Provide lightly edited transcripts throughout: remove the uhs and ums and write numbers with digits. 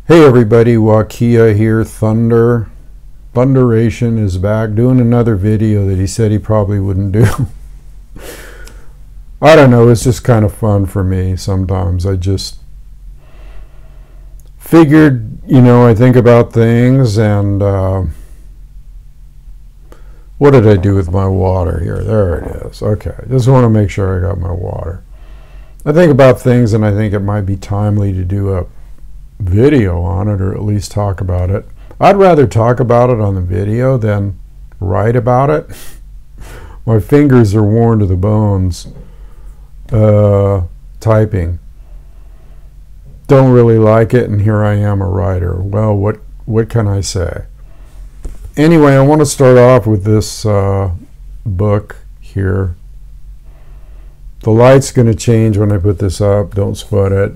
Hey everybody, Wakia here. Thunderation is back doing another video that he said he probably wouldn't do. I don't know, it's just kind of fun for me sometimes. I just figured, I think about things and what did I do with my water here? There it is. Okay, just want to make sure I got my water. I think about things and I think it might be timely to do a video on it, or at least talk about it. I'd rather talk about it on the video than write about it. My fingers are worn to the bones typing. Don't really like it, and here I am, a writer. Well, what can I say? Anyway, I want to start off with this book here. The light's going to change when I put this up. Don't sweat it.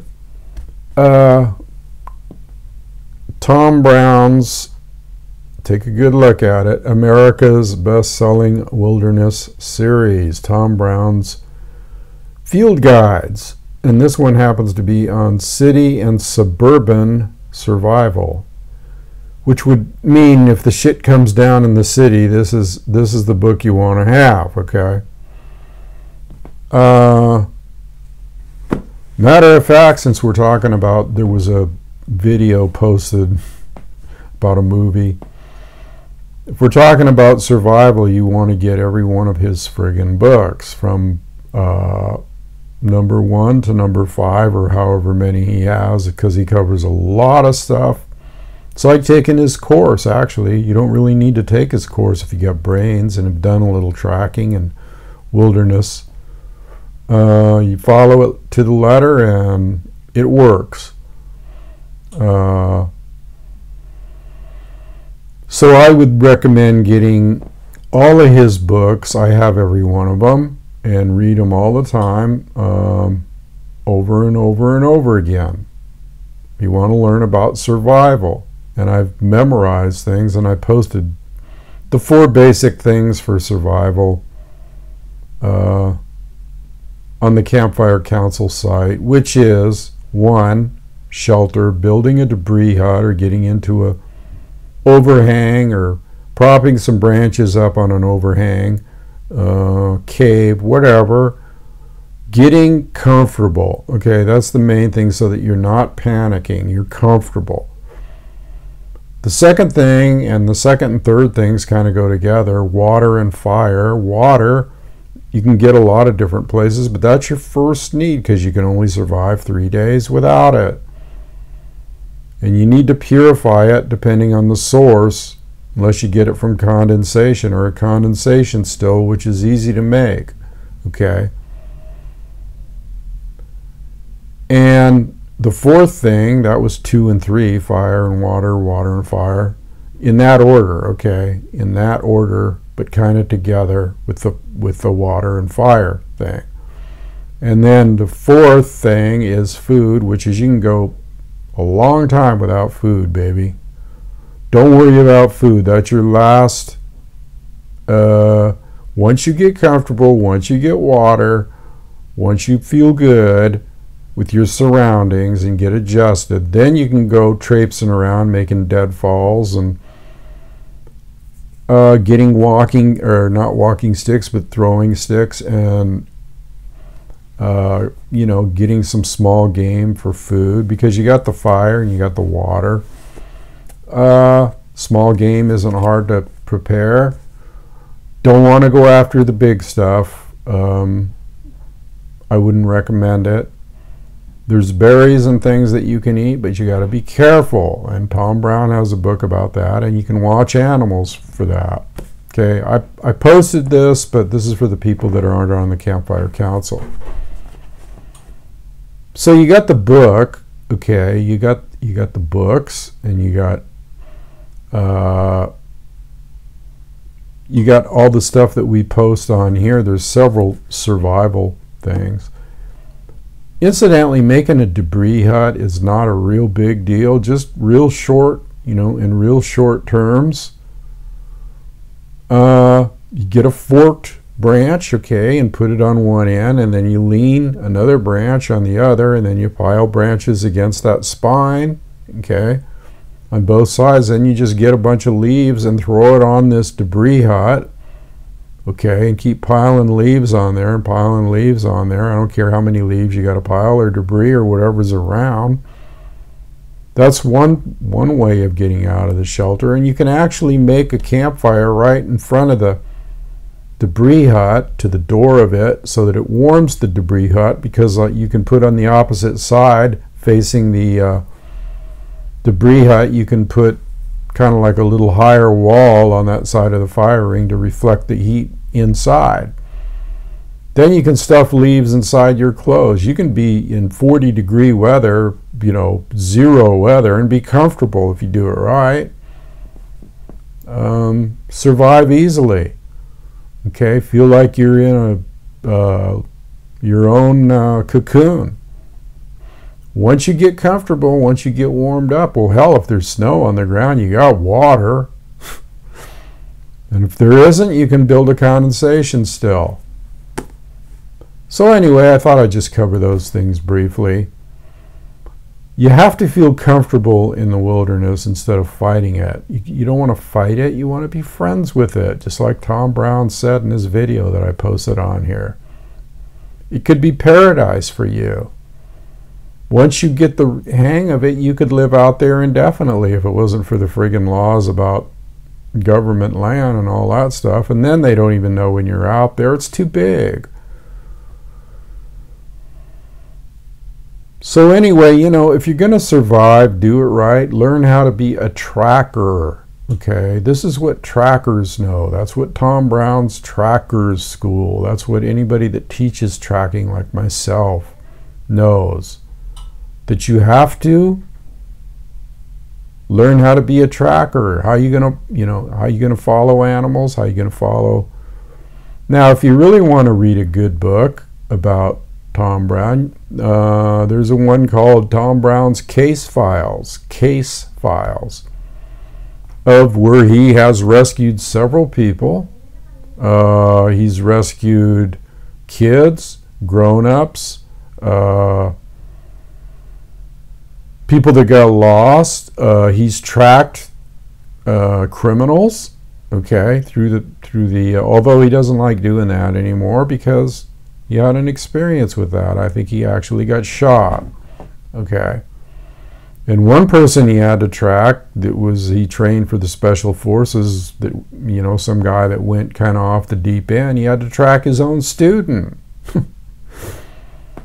Tom Brown's, take a good look at it, America's Best-Selling Wilderness Series, Tom Brown's Field Guides. And this one happens to be on city and suburban survival, which would mean if the shit comes down in the city, this is the book you want to have, okay? Matter of fact, since we're talking about, there was a video posted about a movie. If we're talking about survival, you want to get every one of his friggin' books from number 1 to number 5 or however many he has, because he covers a lot of stuff. It's like taking his course, actually. You don't really need to take his course if you got brains and have done a little tracking and wilderness. You follow it to the letter and it works. So I would recommend getting all of his books. I have every one of them and read them all the time, over and over and over again. You want to learn about survival, and I've memorized things, and I posted the 4 basic things for survival on the Campfire Council site, which is 1, shelter, building a debris hut or getting into a overhang or propping some branches up on an overhang, cave, whatever. Getting comfortable, okay, that's the main thing, so that you're not panicking, you're comfortable. The second thing, and the second and third things kind of go together, water and fire. Water, you can get a lot of different places, but that's your first need because you can only survive 3 days without it. And you need to purify it depending on the source, unless you get it from condensation or a condensation still, which is easy to make, okay? And the fourth thing, that was 2 and 3, fire and water, water and fire, in that order, okay? In that order, but kind of together with the water and fire thing. And then the fourth thing is food, which is you can go a long time without food, baby. Don't worry about food. That's your last. Once you get comfortable, once you get water, once you feel good with your surroundings and get adjusted, then you can go traipsing around making deadfalls and getting walking, or not walking sticks, but throwing sticks, and getting some small game for food, because you got the fire and you got the water. Small game isn't hard to prepare. Don't want to go after the big stuff. I wouldn't recommend it. There's berries and things that you can eat, but you got to be careful, and Tom Brown has a book about that, and you can watch animals for that. Okay, I posted this, but this is for the people that aren't on the Campfire Council. So you got the book, okay, you got the books, and you got all the stuff that we post on here. There's several survival things. Incidentally, making a debris hut is not a real big deal, just real short, in real short terms. You get a forked branch, okay, and put it on one end, and then you lean another branch on the other, and then you pile branches against that spine, okay, on both sides. Then you just get a bunch of leaves and throw it on this debris hut, okay, and keep piling leaves on there and piling leaves on there. I don't care how many leaves you got to pile or debris or whatever's around. That's one way of getting out of the shelter. And you can actually make a campfire right in front of the debris hut, to the door of it, so that it warms the debris hut, because you can put on the opposite side facing the debris hut, you can put kind of like a little higher wall on that side of the fire ring to reflect the heat inside. Then you can stuff leaves inside your clothes. You can be in 40-degree weather, you know, 0 weather, and be comfortable if you do it right. Survive easily. Okay, feel like you're in your own cocoon. Once you get comfortable, once you get warmed up, well, hell, if there's snow on the ground, you got water. And if there isn't, you can build a condensation still. So anyway, I thought I'd just cover those things briefly. You have to feel comfortable in the wilderness instead of fighting it. You don't want to fight it, you want to be friends with it, just like Tom Brown said in his video that I posted on here. It could be paradise for you. Once you get the hang of it, you could live out there indefinitely if it wasn't for the friggin' laws about government land and all that stuff. And then they don't even know when you're out there. It's too big. So anyway, you know, if you're going to survive, do it right. Learn how to be a tracker. Okay, this is what trackers know. That's what Tom Brown's Trackers School, that's what anybody that teaches tracking like myself knows. That you have to learn how to be a tracker. How are you going to, you know, how are you going to follow animals? How are you going to follow? Now, if you really want to read a good book about Tom Brown, there's a one called Tom Brown's Case Files, of where he has rescued several people. He's rescued kids, grown-ups, people that got lost. He's tracked criminals, okay, through the although he doesn't like doing that anymore because he had an experience with that. I think he actually got shot, okay. And one person he had to track, that was, he trained for the special forces, that, you know, some guy that went kind of off the deep end, he had to track his own student.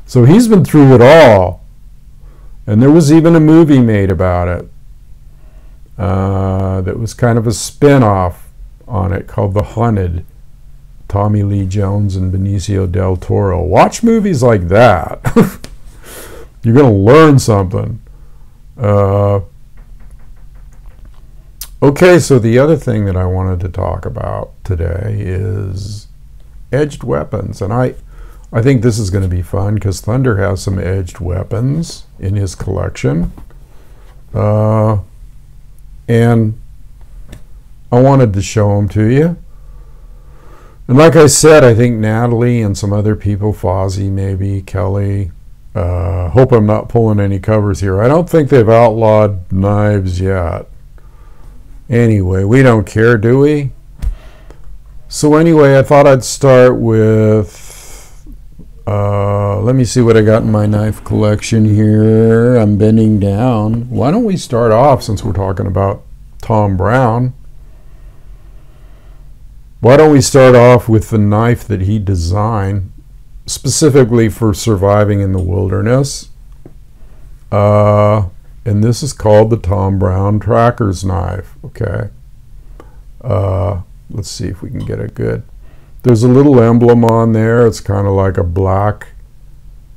So he's been through it all. And there was even a movie made about it that was kind of a spin-off on it called The Hunted. Tommy Lee Jones and Benicio del Toro. Watch movies like that. You're going to learn something. Okay, so the other thing that I wanted to talk about today is edged weapons. And I think this is going to be fun because Thunder has some edged weapons in his collection. And I wanted to show them to you. And like I said, I think Natalie and some other people, Fozzie maybe, Kelly, hope I'm not pulling any covers here. I don't think they've outlawed knives yet. Anyway, we don't care, do we? So anyway, I thought I'd start with, let me see what I got in my knife collection here. I'm bending down. Why don't we start off, since we're talking about Tom Brown, why don't we start off with the knife that he designed specifically for surviving in the wilderness. And this is called the Tom Brown Tracker's Knife. Okay. Let's see if we can get it good. There's a little emblem on there. It's kind of like a black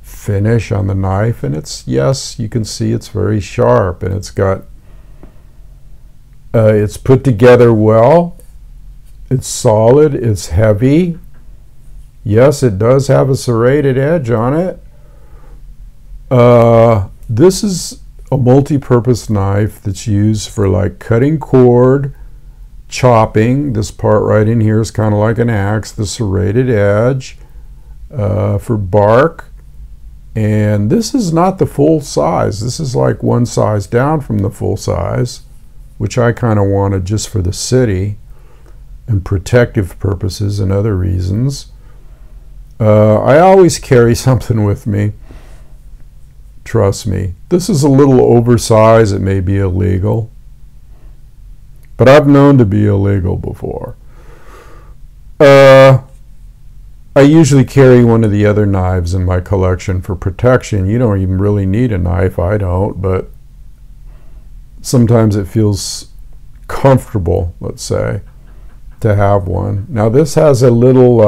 finish on the knife, and it's, yes, you can see it's very sharp, and it's got it's put together well. It's solid, it's heavy. Yes, it does have a serrated edge on it. This is a multi-purpose knife that's used for like cutting cord, chopping. This part right in here is kind of like an axe, the serrated edge, for bark, And this is not the full size. This is like one size down from the full size, which I kind of wanted just for the city and protective purposes and other reasons. I always carry something with me. Trust me. This is a little oversized. It may be illegal, but I've known to be illegal before. I usually carry one of the other knives in my collection for protection. You don't even really need a knife. I don't, but sometimes it feels comfortable, let's say, to have one. Now this has a little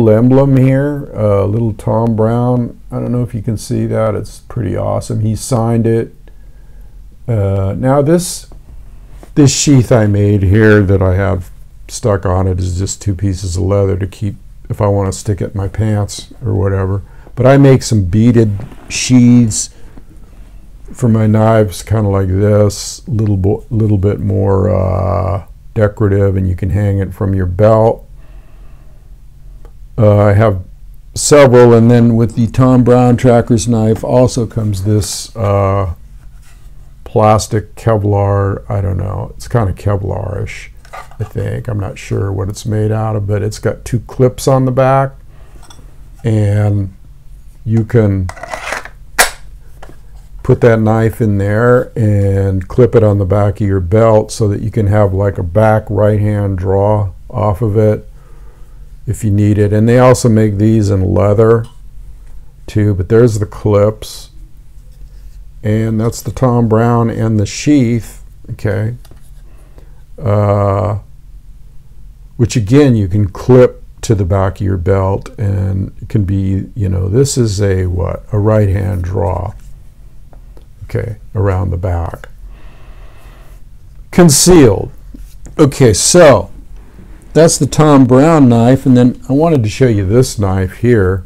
emblem here, a little Tom Brown. I don't know if you can see that. It's pretty awesome. He signed it. Now this sheath I made here that I have stuck on it is just 2 pieces of leather to keep if I want to stick it in my pants or whatever. But I make some beaded sheaths for my knives, kind of like this, little bit more decorative, and you can hang it from your belt. I have several, and then with the Tom Brown Tracker's knife also comes this plastic Kevlar. I don't know, it's kind of Kevlar-ish, I think. I'm not sure what it's made out of, but it's got 2 clips on the back, and you can put that knife in there and clip it on the back of your belt so that you can have like a back right-hand draw off of it if you need it. And they also make these in leather too, but there's the clips, and that's the Tom Brown and the sheath, okay, which again you can clip to the back of your belt, and it can be, you know, this is a right-hand draw, okay, around the back, concealed. Okay, so that's the Tom Brown knife, and then I wanted to show you this knife here.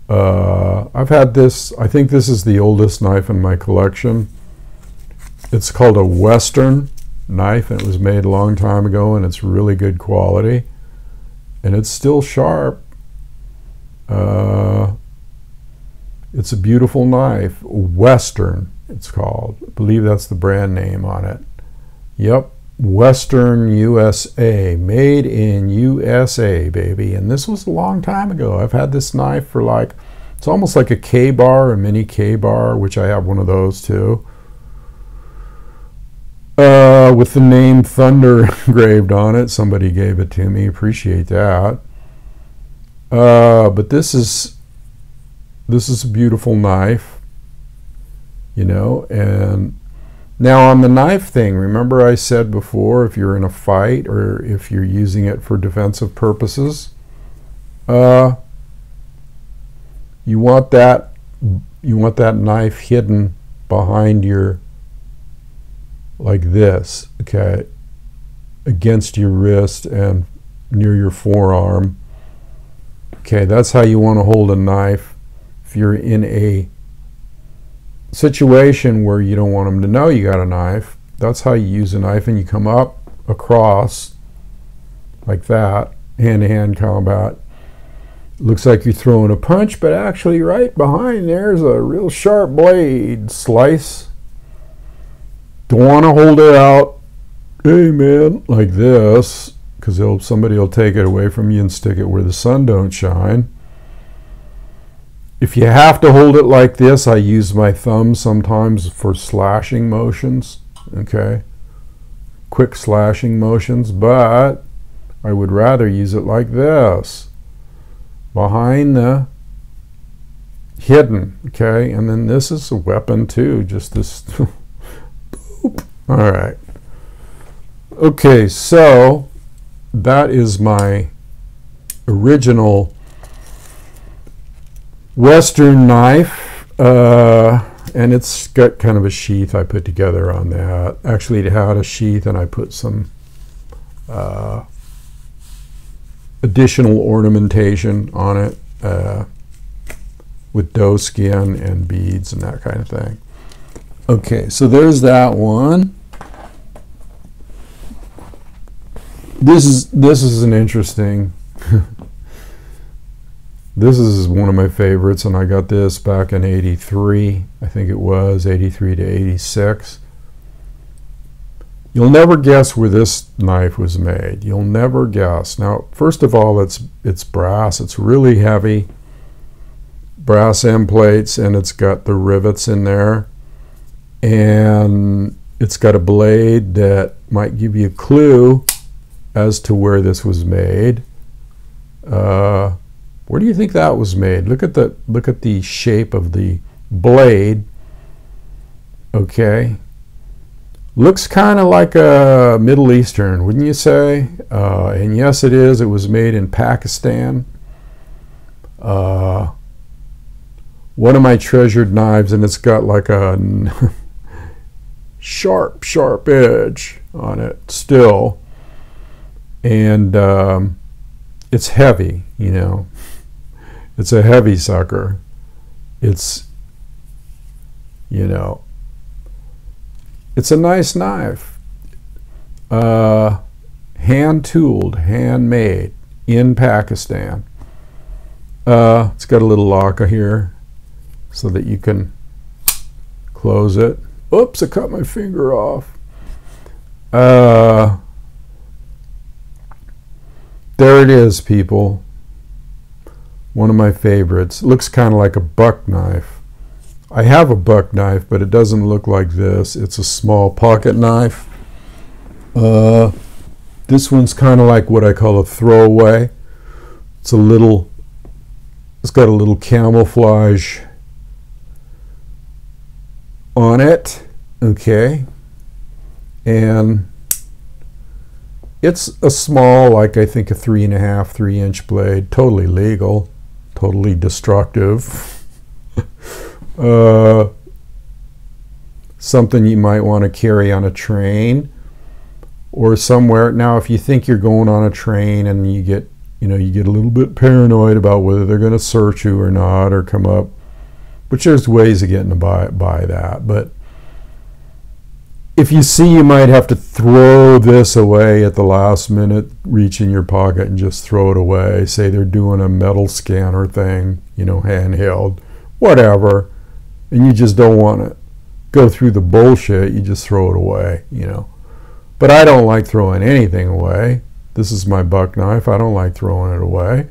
I've had this, I think this is the oldest knife in my collection. It's called a Western knife, and it was made a long time ago, and it's really good quality, and it's still sharp. It's a beautiful knife. Western, it's called. I believe that's the brand name on it. Yep, Western USA, made in USA, baby. And this was a long time ago. I've had this knife for like, it's almost like a K-bar, a mini K-bar, which I have one of those too, with the name Thunder engraved on it. Somebody gave it to me. Appreciate that. But this is a beautiful knife, you know. And now on the knife thing, remember I said before, if you're in a fight or if you're using it for defensive purposes, you want that knife hidden behind your, like this, okay, against your wrist and near your forearm. Okay, that's how you want to hold a knife if you're in a situation where you don't want them to know you got a knife. That's how you use a knife, and you come up across like that, hand-to-hand combat. Looks like you're throwing a punch, but actually right behind there's a real sharp blade. Slice. Don't want to hold it out, hey man, like this, because somebody will take it away from you and stick it where the sun don't shine. If you have to hold it like this, I use my thumb sometimes for slashing motions, okay, quick slashing motions, but I would rather use it like this, behind the hidden, okay. And then this is a weapon too, just this. Boop. All right, okay, so that is my original Western knife, and it's got kind of a sheath I put together on that. Actually, it had a sheath, and I put some additional ornamentation on it with doe skin and beads and that kind of thing. Okay, so there's that one. This is an interesting This is one of my favorites, and I got this back in 83. I think it was 83 to 86. You'll never guess where this knife was made. You'll never guess. Now, first of all, it's brass. It's really heavy. Brass end plates, and it's got the rivets in there. And it's got a blade that might give you a clue as to where this was made. Where do you think that was made? Look at the shape of the blade. Okay. Looks kind of like a Middle Eastern, wouldn't you say? And yes, it is. It was made in Pakistan. One of my treasured knives, and it's got like a sharp edge on it still. And it's heavy, you know. It's a heavy sucker. It's, you know, it's a nice knife. Hand-tooled, handmade in Pakistan. It's got a little lock here so that you can close it. Oops, I cut my finger off. There it is, people. One of my favorites. Looks kind of like a buck knife. I have a buck knife, but it doesn't look like this. It's a small pocket knife. This one's kind of like what I call a throwaway. It's got a little camouflage on it. Okay. And it's a small, like I think a 3.5, 3-inch blade. Totally legal. Totally destructive. Something you might want to carry on a train or somewhere. Now, if you think you're going on a train and you get a little bit paranoid about whether they're going to search you or not or come up, which there's ways of getting by that. But if you see you might have to throw this away at the last minute, reach in your pocket and just throw it away. Say they're doing a metal scanner thing, you know, handheld, whatever, and you just don't want to go through the bullshit, you just throw it away, you know. But I don't like throwing anything away. This is my buck knife. I don't like throwing it away.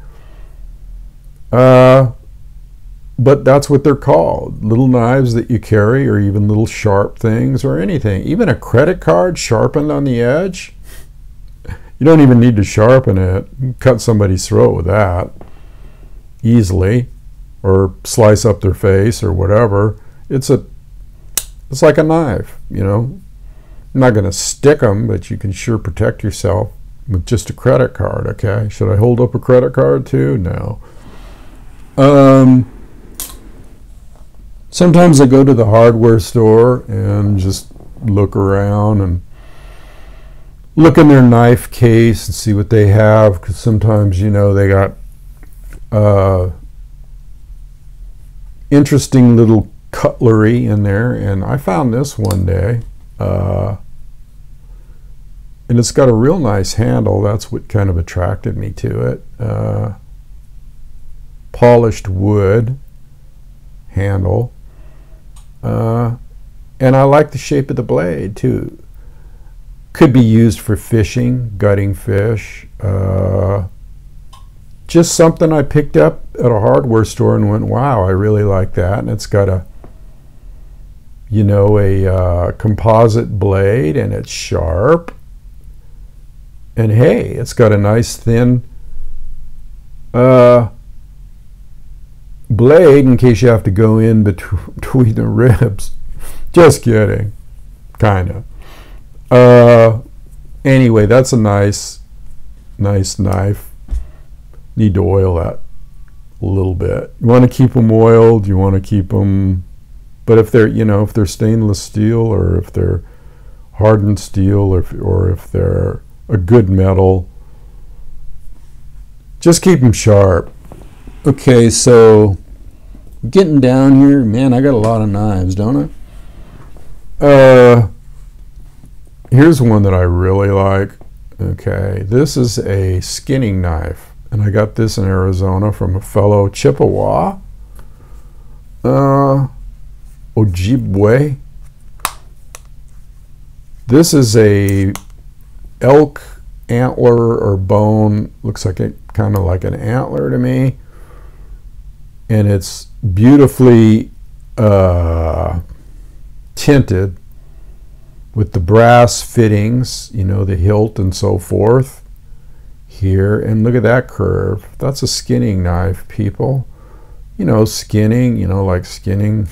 But that's what they're called. Little knives that you carry, or even little sharp things, or anything. Even a credit card sharpened on the edge. You don't even need to sharpen it. You can cut somebody's throat with that easily, or slice up their face or whatever. It's like a knife, you know. I'm not going to stick them, but you can sure protect yourself with just a credit card. Okay, should I hold up a credit card too? No. Sometimes I go to the hardware store and just look around and look in their knife case and see what they have, because sometimes, you know, they got interesting little cutlery in there. And I found this one day, and it's got a real nice handle. That's what kind of attracted me to it. Polished wood handle. And I like the shape of the blade too. Could be used for fishing, gutting fish. Just something I picked up at a hardware store and went, wow, I really like that. And it's got a, you know, a composite blade, and it's sharp. And hey, it's got a nice thin blade in case you have to go in between the ribs. Just kidding. Kind of. Anyway, that's a nice knife. Need to oil that a little bit. You want to keep them oiled. You want to keep them, but if they're, you know, if they're stainless steel, or if they're hardened steel, or if they're a good metal, just keep them sharp. Okay, so getting down here, man, I got a lot of knives, don't I? Here's one that I really like. Okay, this is a skinning knife. And I got this in Arizona from a fellow Chippewa, Ojibwe. This is a elk antler or bone. Looks like it kind of like an antler to me. And it's beautifully tinted with the brass fittings, you know, the hilt and so forth here. And look at that curve. That's a skinning knife, people. You know, skinning, you know, like skinning.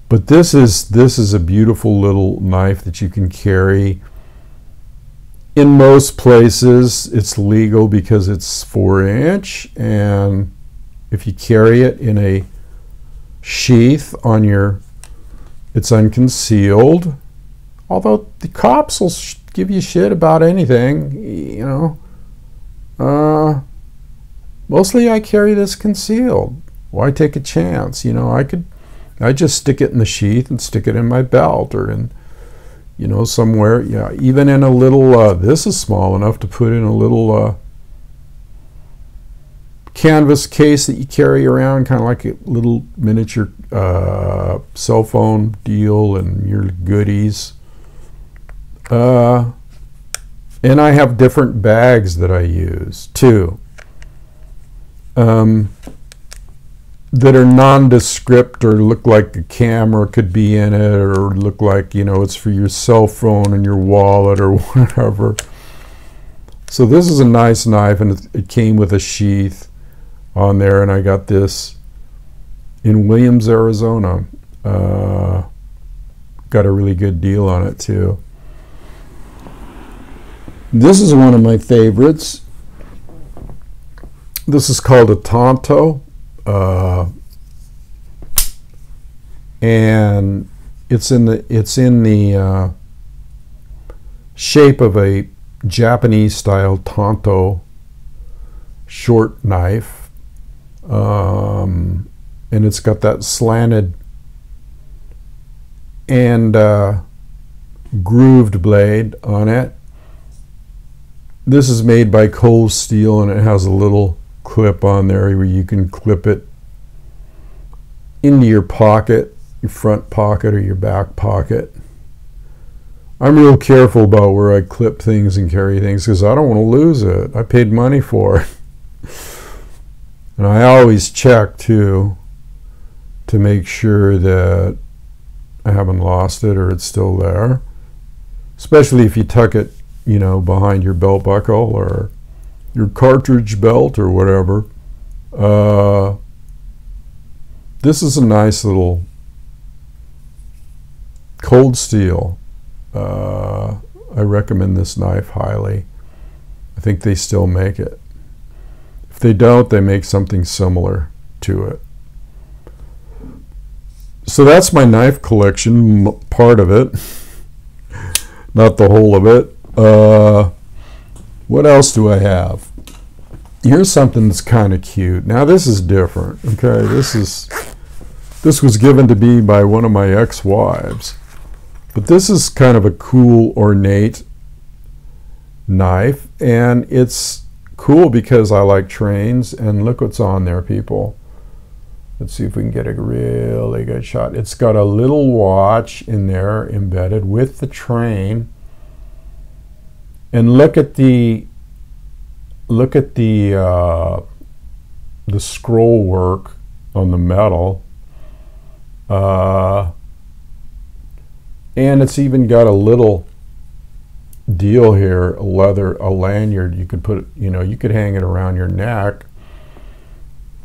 But this is a beautiful little knife that you can carry. In most places, it's legal because it's 4-inch, and if you carry it in a sheath on your, it's unconcealed. Although the cops will give you shit about anything, you know. Mostly I carry this concealed. Why take a chance? You know, I just stick it in the sheath and stick it in my belt or in, you know, somewhere. Yeah, even in a little, this is small enough to put in a little canvas case that you carry around, kind of like a little miniature cell phone deal and your goodies. And I have different bags that I use too, that are nondescript or look like a camera could be in it, or look like, you know, it's for your cell phone and your wallet or whatever. So this is a nice knife, and it came with a sheath on there, and I got this in Williams, Arizona. Got a really good deal on it too. This is one of my favorites. This is called a Tanto, and it's in the shape of a Japanese style Tanto short knife, and it's got that slanted and grooved blade on it. This is made by Cold Steel, and it has a little clip on there where you can clip it into your pocket, your front pocket or your back pocket. I'm real careful about where I clip things and carry things because I don't want to lose it. I paid money for it. And I always check too to make sure that I haven't lost it or it's still there. Especially if you tuck it, you know, behind your belt buckle or your cartridge belt or whatever. This is a nice little Cold Steel. I recommend this knife highly. I think they still make it. If they don't, they make something similar to it. So that's my knife collection, part of it, not the whole of it. What else do I have? Here's something that's kind of cute. Now this is different. Okay, this was given to me by one of my ex-wives, but this is kind of a cool, ornate knife, and it's cool because I like trains. And look what's on there, people. Let's see if we can get a really good shot. It's got a little watch in there embedded with the train. And look at the scroll work on the metal, and it's even got a little deal here, a lanyard. You could put it, you know, you could hang it around your neck,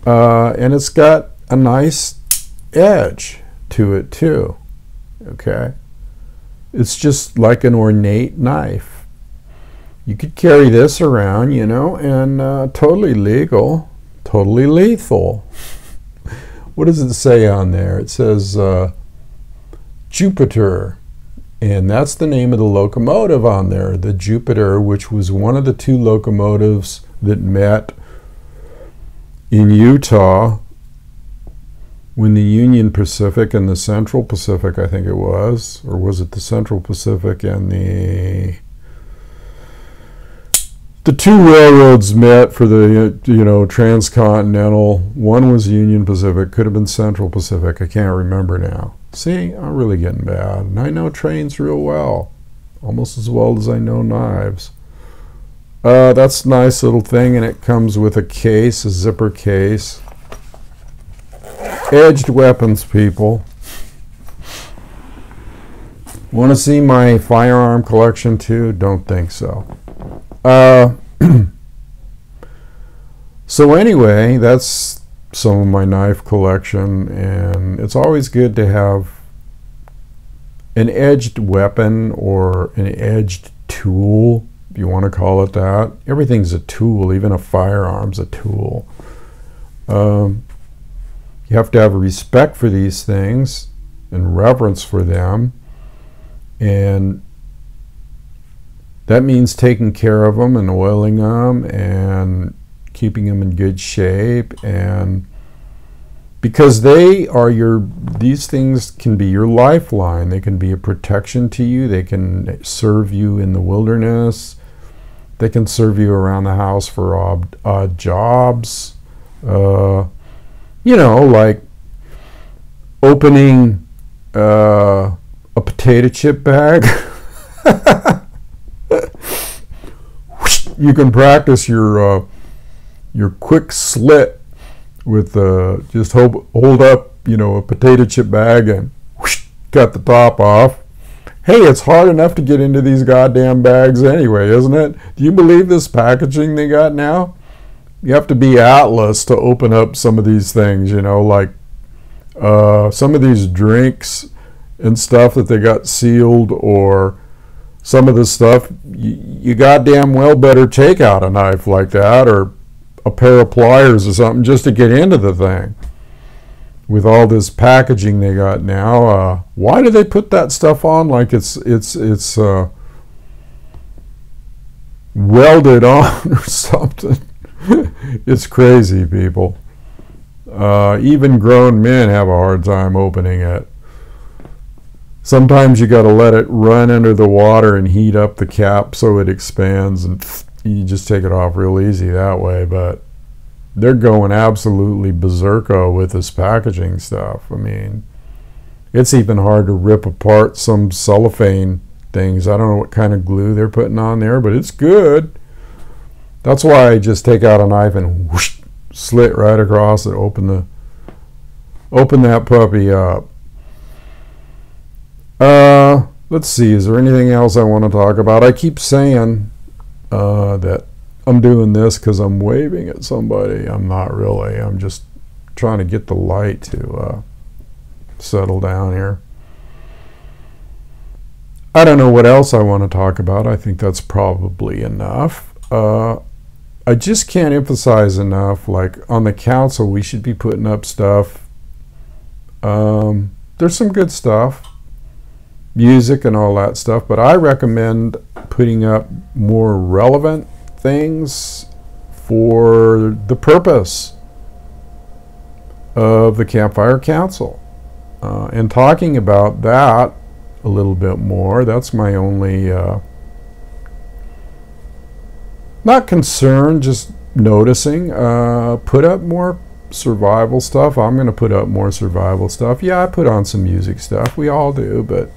and it's got a nice edge to it too. Okay, it's just like an ornate knife. You could carry this around, you know, and totally legal, totally lethal. What does it say on there? It says Jupiter, and that's the name of the locomotive on there, the Jupiter, which was one of the two locomotives that met in Utah when the Union Pacific and the Central Pacific, I think it was, or was it the Central Pacific and the the two railroads met for the transcontinental. One was Union Pacific, could have been Central Pacific. I can't remember now. See, I'm really getting bad, and I know trains real well, almost as well as I know knives. That's a nice little thing, and it comes with a case, a zipper case. Edged weapons, people. Want to see my firearm collection too? Don't think so. So anyway, that's some of my knife collection, and it's always good to have an edged weapon or an edged tool, if you want to call it that. Everything's a tool, even a firearm's a tool. You have to have respect for these things and reverence for them, and that means taking care of them and oiling them and keeping them in good shape, and because these things can be your lifeline. They can be a protection to you. They can serve you in the wilderness. They can serve you around the house for odd jobs. Like opening a potato chip bag. You can practice your quick slit with just hold up, a potato chip bag and cut the top off. Hey, it's hard enough to get into these goddamn bags anyway, isn't it? Do you believe this packaging they got now? You have to be Atlas to open up some of these things, like some of these drinks and stuff that they got sealed, or some of the stuff, you goddamn well better take out a knife like that or a pair of pliers or something just to get into the thing. With all this packaging they got now, why do they put that stuff on like it's welded on or something? It's crazy, people. Even grown men have a hard time opening it. Sometimes you got to let it run under the water and heat up the cap so it expands, and you just take it off real easy that way. But they're going absolutely berserko with this packaging stuff. I mean, it's even hard to rip apart some cellophane things. I don't know what kind of glue they're putting on there, but it's good. That's why I just take out a knife and whoosh, slit right across it, open that puppy up. Let's see, is there anything else I want to talk about? I keep saying that I'm doing this because I'm waving at somebody. I'm not really. I'm just trying to get the light to settle down here. I don't know what else I want to talk about. I think that's probably enough. I just can't emphasize enough, like on the council, we should be putting up stuff. There's some good stuff, music and all that stuff, but I recommend putting up more relevant things for the purpose of the Campfire Council. And talking about that a little bit more, that's my only, not concern, just noticing. Put up more survival stuff. I'm going to put up more survival stuff. Yeah, I put on some music stuff. We all do, but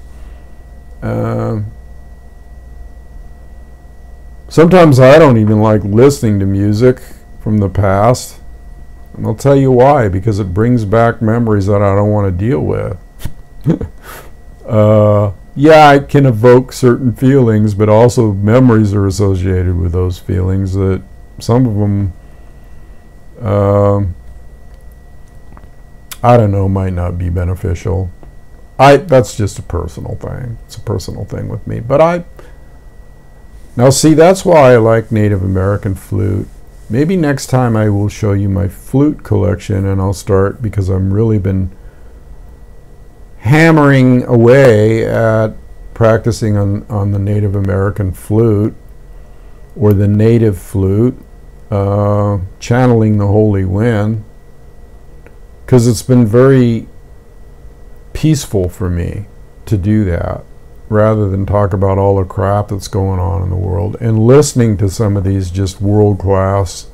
sometimes I don't even like listening to music from the past. And I'll tell you why, because it brings back memories that I don't want to deal with. Yeah, I can evoke certain feelings, but also memories are associated with those feelings that some of them, I don't know, might not be beneficial. That's just a personal thing. It's a personal thing with me. But now see, that's why I like Native American flute. Maybe next time I will show you my flute collection, and I'll start, because I've really been hammering away at practicing on the Native American flute, or the native flute, channeling the holy wind, because it's been very peaceful for me to do that. rather than talk about all the crap that's going on in the world, and listening to some of these just world-class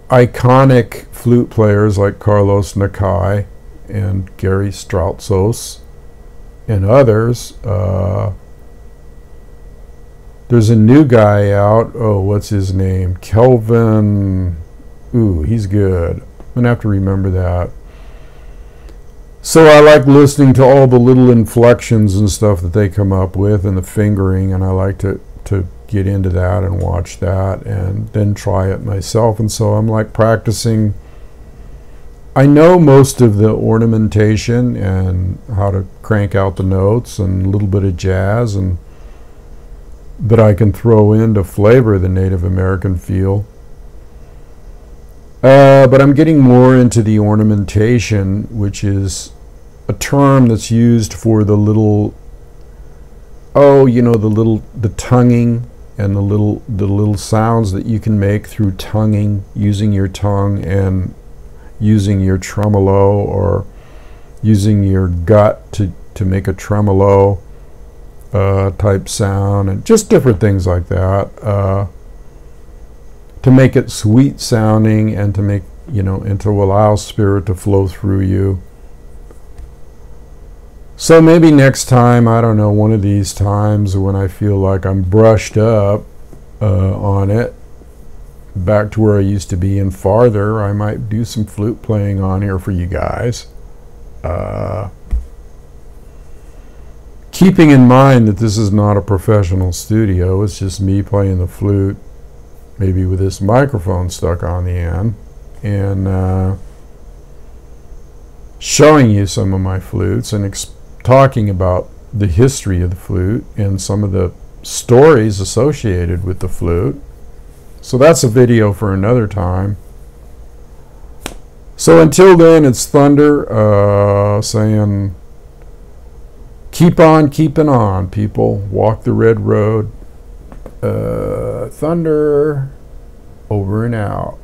iconic flute players like Carlos Nakai and Gary Strautzos and others. There's a new guy out. Oh, what's his name? Kelvin. Ooh, he's good. I'm going to have to remember that. So I like listening to all the little inflections and stuff that they come up with and the fingering, and I like to get into that and watch that and then try it myself. And so I'm like practicing. I know most of the ornamentation and how to crank out the notes and a little bit of jazz and that I can throw in to flavor the Native American feel. But I'm getting more into the ornamentation, which is a term that's used for the little, the tonguing and the little sounds that you can make through tonguing, using your tongue and using your tremolo or using your gut to make a tremolo type sound, and just different things like that, to make it sweet sounding and to make, and to allow spirit to flow through you. So maybe next time, I don't know, one of these times when I feel like I'm brushed up on it, back to where I used to be and farther, I might do some flute playing on here for you guys. Keeping in mind that this is not a professional studio, it's just me playing the flute, maybe with this microphone stuck on the end, and showing you some of my flutes and talking about the history of the flute and some of the stories associated with the flute. So that's a video for another time. So until then, it's Thunder saying, keep on keeping on, people. Walk the red road. Thunder, over and out.